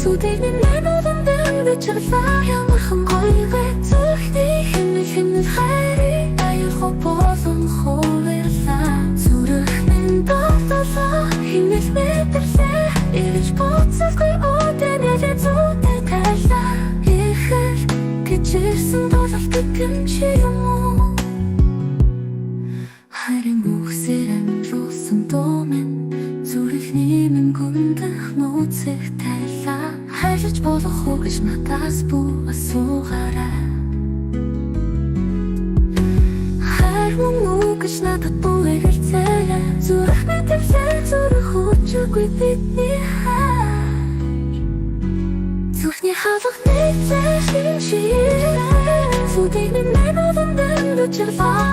Зүдэгний минутын чарлаа ямархан гоёвэ зүрхний хэмнэл хайрыг аюулгүй болон хуваарлаа зүрхний дотоолоо хэмнэл мэдэрсээ ирж буцалгүй өдөрөө зүтэй тайлаа ихэр гэж ирсэн болов гэмчи юм уу хайрын үхсэрэн руусан дуумен зүрхний минь гүндэх нууцыг тайлаа хайрлаж болох уу гэж надаас бүү асуугаарай хайр мөн үү гэж надад бүү хэлцээрэй зүрх мэдэрсээ зүрх хүчгүй бидний хайр зүрхний хаалга нэгцээ шинжирээ зүдэгний минутын чарлаа